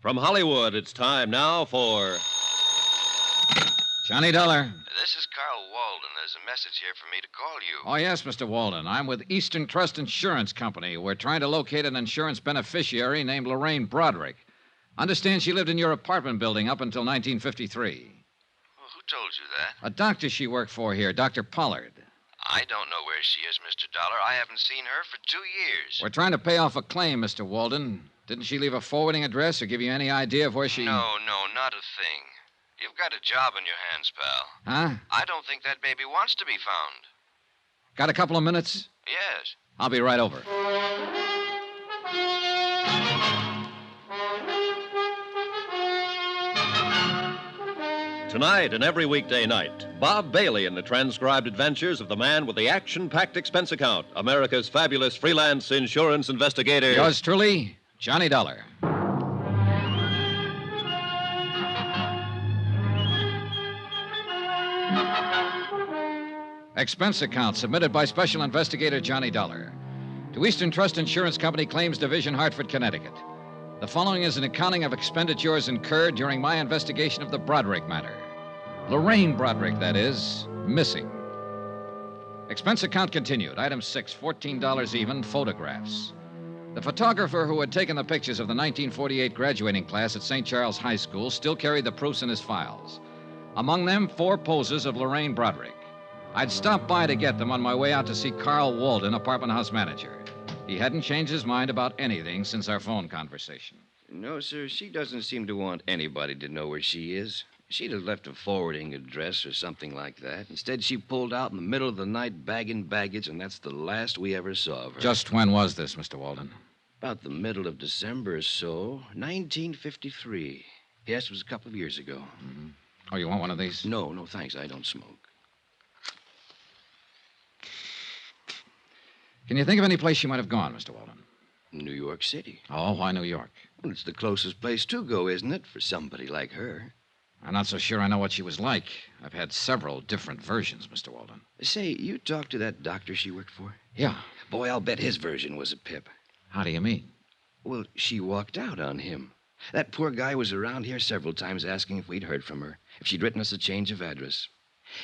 From Hollywood, it's time now for Johnny Dollar. This is Carl Walden. There's a message here for me to call you. Oh, yes, Mr. Walden. I'm with Eastern Trust Insurance Company. We're trying to locate an insurance beneficiary named Lorraine Broderick. Understand she lived in your apartment building up until 1953. Well, who told you that? A doctor she worked for here, Dr. Pollard. I don't know where she is, Mr. Dollar. I haven't seen her for 2 years. We're trying to pay off a claim, Mr. Walden. Didn't she leave a forwarding address or give you any idea of where she... No, not a thing. You've got a job on your hands, pal. Huh? I don't think that baby wants to be found. Got a couple of minutes? Yes. I'll be right over. Tonight and every weekday night, Bob Bailey in the transcribed adventures of the man with the action-packed expense account, America's fabulous freelance insurance investigator. Yours truly, Johnny Dollar. Expense account submitted by Special Investigator Johnny Dollar to Eastern Trust Insurance Company, Claims Division, Hartford, Connecticut. The following is an accounting of expenditures incurred during my investigation of the Broderick matter. Lorraine Broderick, that is, missing. Expense account continued. Item 6, $14 even, photographs. The photographer who had taken the pictures of the 1948 graduating class at St. Charles High School still carried the proofs in his files. Among them, 4 poses of Lorraine Broderick. I'd stopped by to get them on my way out to see Carl Walden, apartment house manager. He hadn't changed his mind about anything since our phone conversation. No, sir, she doesn't seem to want anybody to know where she is. She'd have left a forwarding address or something like that. Instead, she pulled out in the middle of the night bagging baggage, and that's the last we ever saw of her. Just when was this, Mr. Walden? About the middle of December or so, 1953. Yes, it was a couple of years ago. Mm-hmm. Oh, you want one of these? No, thanks. I don't smoke. Can you think of any place she might have gone, Mr. Walden? New York City. Oh, why New York? Well, it's the closest place to go, isn't it, for somebody like her? I'm not so sure I know what she was like. I've had several different versions, Mr. Walden. Say, you talked to that doctor she worked for? Yeah. Boy, I'll bet his version was a pip. How do you mean? Well, she walked out on him. That poor guy was around here several times asking if we'd heard from her, if she'd written us a change of address.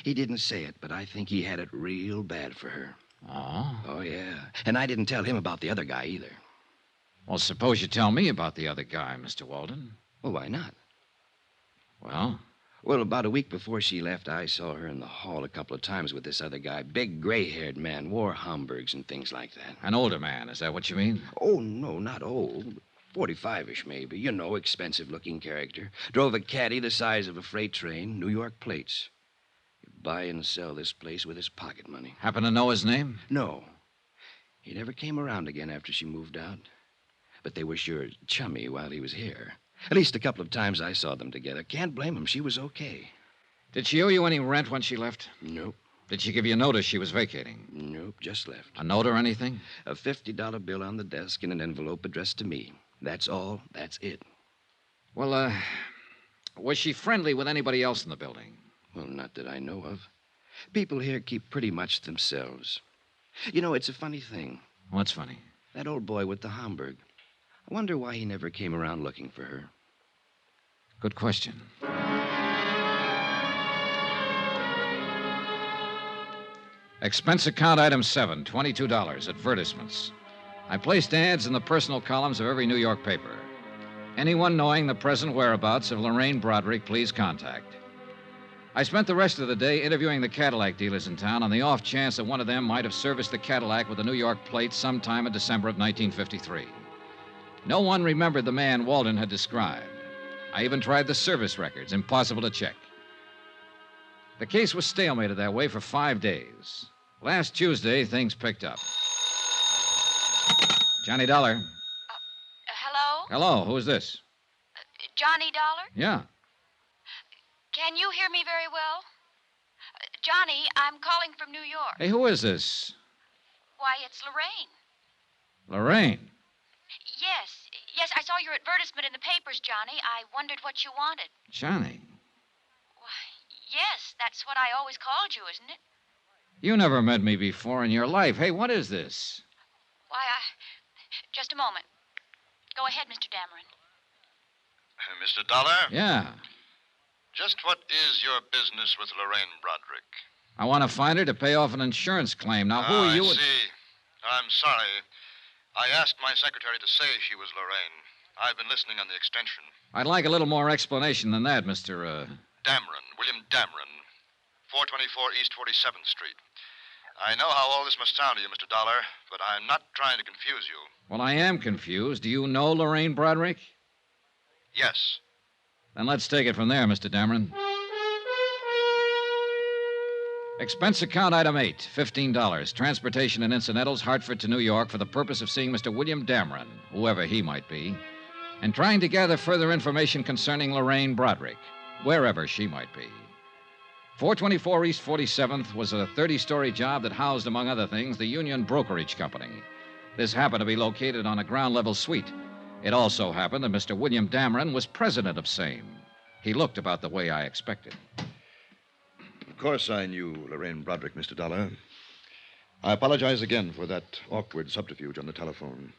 He didn't say it, but I think he had it real bad for her. Oh? Oh, yeah. And I didn't tell him about the other guy either. Well, suppose you tell me about the other guy, Mr. Walden. Well, why not? Well? Well, about a week before she left, I saw her in the hall a couple of times with this other guy. Big, gray-haired man, wore Homburgs and things like that. An older man, is that what you mean? Oh, no, not old. 45-ish, maybe. You know, expensive-looking character. Drove a caddy the size of a freight train, New York plates. He'd buy and sell this place with his pocket money. Happen to know his name? No. He never came around again after she moved out. But they were sure chummy while he was here. At least a couple of times I saw them together. Can't blame him. She was okay. Did she owe you any rent when she left? Nope. Did she give you notice she was vacating? Nope, just left. A note or anything? A $50 bill on the desk and an envelope addressed to me. That's all. That's it. Well, was she friendly with anybody else in the building? Well, not that I know of. People here keep pretty much to themselves. You know, it's a funny thing. What's funny? That old boy with the Homburg. I wonder why he never came around looking for her. Good question. Expense account item 7, $22, advertisements. I placed ads in the personal columns of every New York paper. Anyone knowing the present whereabouts of Lorraine Broderick, please contact. I spent the rest of the day interviewing the Cadillac dealers in town on the off chance that one of them might have serviced the Cadillac with a New York plate sometime in December of 1953. No one remembered the man Walden had described. I even tried the service records. Impossible to check. The case was stalemated that way for 5 days. Last Tuesday, things picked up. Johnny Dollar. Hello? Hello, who is this? Johnny Dollar? Yeah. Can you hear me very well? Johnny, I'm calling from New York. Hey, who is this? Why, it's Lorraine. Lorraine. Yes, I saw your advertisement in the papers, Johnny. I wondered what you wanted. Johnny. Why, yes, that's what I always called you, isn't it? You never met me before in your life. Hey, what is this? Why, just a moment. Go ahead, Mr. Dameron. Mr. Dollar, Yeah. just what is your business with Lorraine Broderick? I want to find her to pay off an insurance claim. Now, who are you? I see. I'm sorry. I asked my secretary to say she was Lorraine. I've been listening on the extension. I'd like a little more explanation than that, Mr. Dameron, William Dameron, 424 East 47th Street. I know how all this must sound to you, Mr. Dollar, but I'm not trying to confuse you. Well, I am confused. Do you know Lorraine Broderick? Yes. Then let's take it from there, Mr. Dameron. Expense account item 8, $15. Transportation and incidentals, Hartford to New York, for the purpose of seeing Mr. William Dameron, whoever he might be, and trying to gather further information concerning Lorraine Broderick, wherever she might be. 424 East 47th was a 30-story job that housed, among other things, the Union Brokerage Company. This happened to be located on a ground-level suite. It also happened that Mr. William Dameron was president of same. He looked about the way I expected. Of course I knew Lorraine Broderick, Mr. Dollar. I apologize again for that awkward subterfuge on the telephone.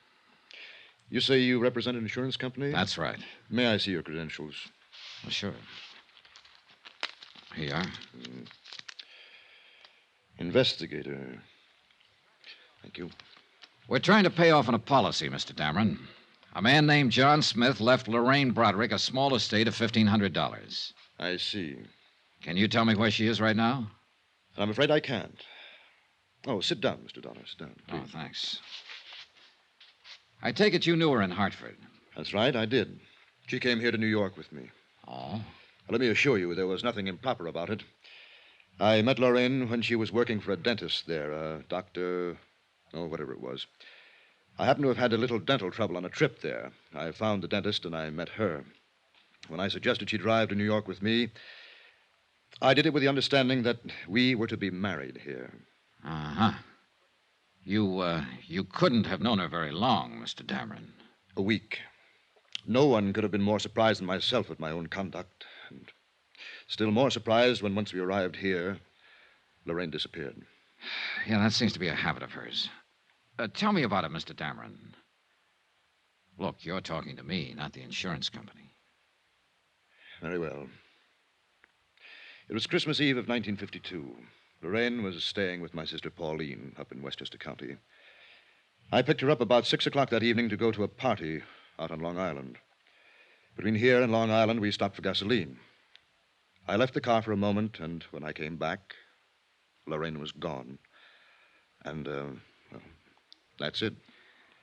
You say you represent an insurance company? That's right. May I see your credentials? Well, sure. Here you are. Investigator. Thank you. We're trying to pay off on a policy, Mr. Dameron. A man named John Smith left Lorraine Broderick a small estate of $1,500. I see. Can you tell me where she is right now? I'm afraid I can't. Oh, sit down, Mr. Dollar. Sit down, please. Oh, thanks. I take it you knew her in Hartford. That's right, I did. She came here to New York with me. Oh? Let me assure you, there was nothing improper about it. I met Lorraine when she was working for a dentist there, a doctor, whatever it was. I happened to have had a little dental trouble on a trip there. I found the dentist and I met her. When I suggested she drive to New York with me, I did it with the understanding that we were to be married here. Uh-huh. You couldn't have known her very long, Mr. Dameron. A week. No one could have been more surprised than myself at my own conduct. And still more surprised when, once we arrived here, Lorraine disappeared. Yeah, that seems to be a habit of hers. Tell me about it, Mr. Dameron. Look, you're talking to me, not the insurance company. Very well. It was Christmas Eve of 1952. Lorraine was staying with my sister Pauline up in Westchester County. I picked her up about 6 o'clock that evening to go to a party out on Long Island. Between here and Long Island, we stopped for gasoline. I left the car for a moment, and when I came back, Lorraine was gone. And, that's it.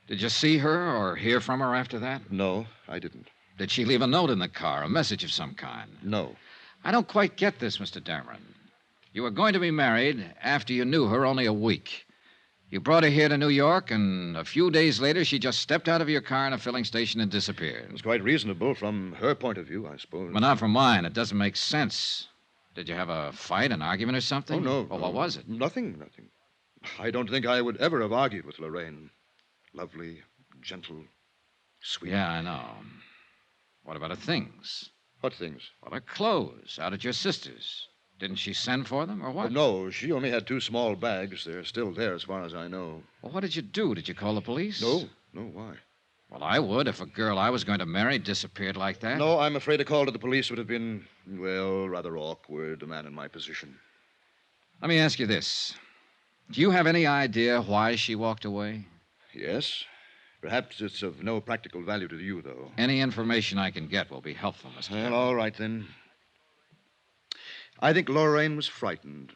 Did you see her or hear from her after that? No, I didn't. Did she leave a note in the car, a message of some kind? No. I don't quite get this, Mr. Dameron. You were going to be married after you knew her only a week. You brought her here to New York, and a few days later, she just stepped out of your car in a filling station and disappeared. It's quite reasonable from her point of view, I suppose. But not from mine. It doesn't make sense. Did you have a fight, an argument or something? Oh, no. Well, what was it? Nothing. I don't think I would ever have argued with Lorraine. Lovely, gentle, sweet. Yeah, I know. What about her things? What things? Well, her clothes out at your sister's. Didn't she send for them, or what? Oh, no, she only had 2 small bags. They're still there as far as I know. Well, what did you do? Did you call the police? No, why? Well, I would if a girl I was going to marry disappeared like that. No, I'm afraid a call to the police would have been, well, rather awkward, a man in my position. Let me ask you this. Do you have any idea why she walked away? Yes. Perhaps it's of no practical value to you, though. Any information I can get will be helpful, Mr. Well, Dameron. all right, then. I think Lorraine was frightened.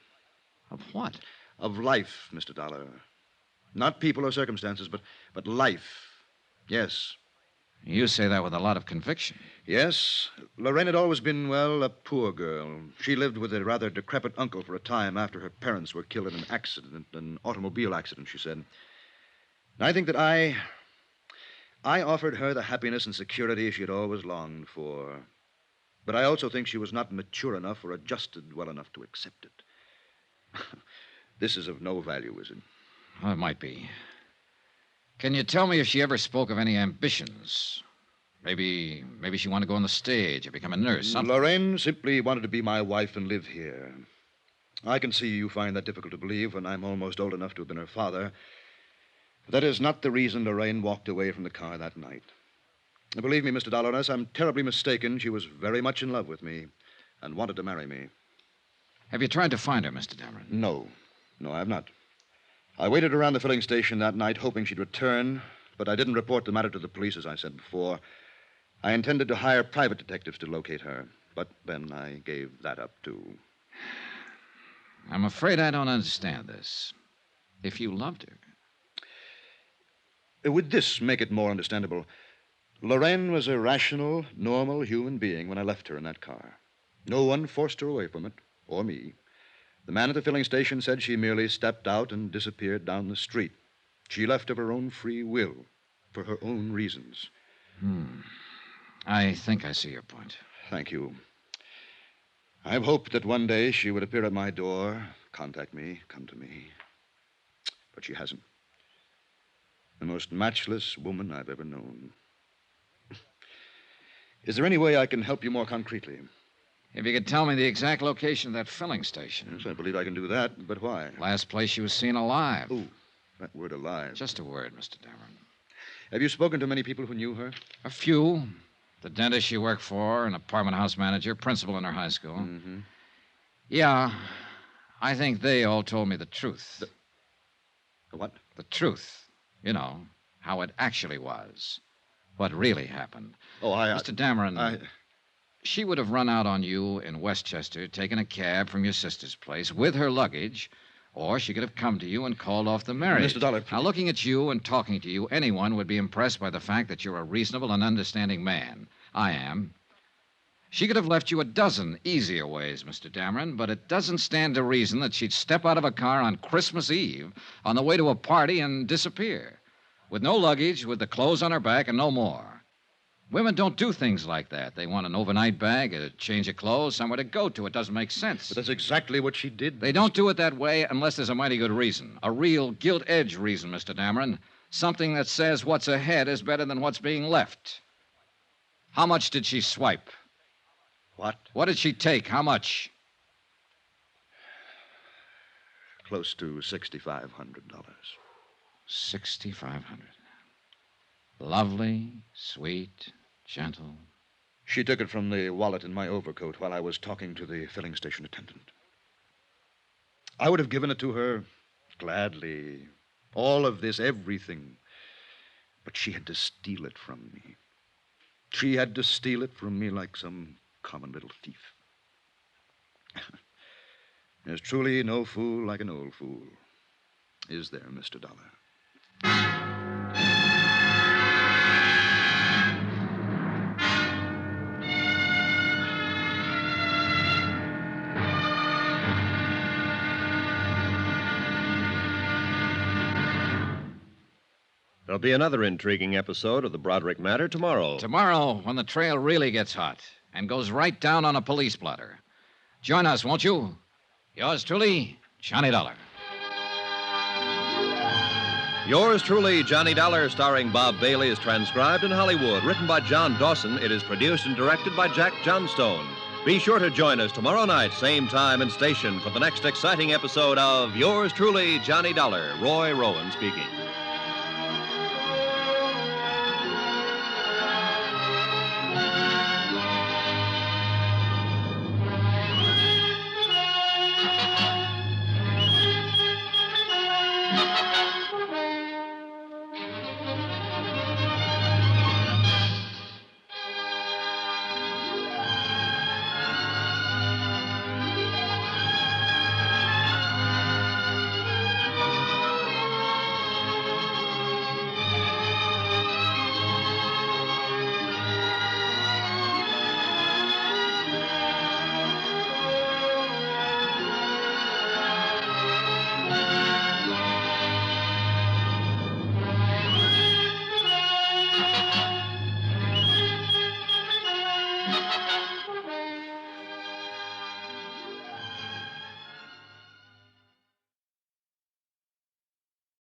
Of what? Of life, Mr. Dollar. Not people or circumstances, but life. Yes. You say that with a lot of conviction. Yes. Lorraine had always been, well, a poor girl. She lived with a rather decrepit uncle for a time after her parents were killed in an accident, an automobile accident, she said. And I think that I offered her the happiness and security she had always longed for. But I also think she was not mature enough or adjusted well enough to accept it. This is of no value, is it? Well, it might be. Can you tell me if she ever spoke of any ambitions? Maybe she wanted to go on the stage or become a nurse, something. Lorraine simply wanted to be my wife and live here. I can see you find that difficult to believe when I'm almost old enough to have been her father. But that is not the reason Lorraine walked away from the car that night. Believe me, Mr. Dollar, unless I'm terribly mistaken, she was very much in love with me and wanted to marry me. Have you tried to find her, Mr. Dameron? No. No, I have not. I waited around the filling station that night hoping she'd return, but I didn't report the matter to the police, as I said before. I intended to hire private detectives to locate her, but then I gave that up, too. I'm afraid I don't understand this. If you loved her... Would this make it more understandable? Lorraine was a rational, normal human being when I left her in that car. No one forced her away from it, or me. The man at the filling station said she merely stepped out and disappeared down the street. She left of her own free will, for her own reasons. I think I see your point. Thank you. I've hoped that one day she would appear at my door, contact me, come to me. But she hasn't. The most matchless woman I've ever known. Is there any way I can help you more concretely? If you could tell me the exact location of that filling station. Yes, I believe I can do that, but why? Last place she was seen alive. Oh, that word alive. Just a word, Mr. Dameron. Have you spoken to many people who knew her? A few. The dentist she worked for, an apartment house manager, principal in her high school. Mm-hmm. Yeah, I think they all told me the truth. The what? The truth. You know, how it actually was. What really happened. Oh, Mr. Dameron, she would have run out on you in Westchester, taken a cab from your sister's place with her luggage, or she could have come to you and called off the marriage. Mr. Dollar, Now, looking at you and talking to you, anyone would be impressed by the fact that you're a reasonable and understanding man. I am. She could have left you a dozen easier ways, Mr. Dameron, but it doesn't stand to reason that she'd step out of a car on Christmas Eve on the way to a party and disappear. With no luggage, with the clothes on her back, and no more. Women don't do things like that. They want an overnight bag, a change of clothes, somewhere to go to. It doesn't make sense. But that's exactly what she did. They don't do it that way unless there's a mighty good reason. A real gilt-edged reason, Mr. Dameron. Something that says what's ahead is better than what's being left. How much did she swipe? What? What did she take? How much? Close to $6,500. $6,500. Lovely, sweet, gentle. She took it from the wallet in my overcoat while I was talking to the filling station attendant. I would have given it to her gladly. All of this, everything. But she had to steal it from me. She had to steal it from me like some common little thief. There's truly no fool like an old fool. Is there, Mr. Dollar? There'll be another intriguing episode of the Broderick matter tomorrow. Tomorrow, when the trail really gets hot and goes right down on a police blotter. Join us, won't you? Yours truly, Johnny Dollar. Yours truly, Johnny Dollar, starring Bob Bailey, is transcribed in Hollywood. Written by John Dawson, it is produced and directed by Jack Johnstone. Be sure to join us tomorrow night, same time and station, for the next exciting episode of Yours truly, Johnny Dollar. Roy Rowan speaking.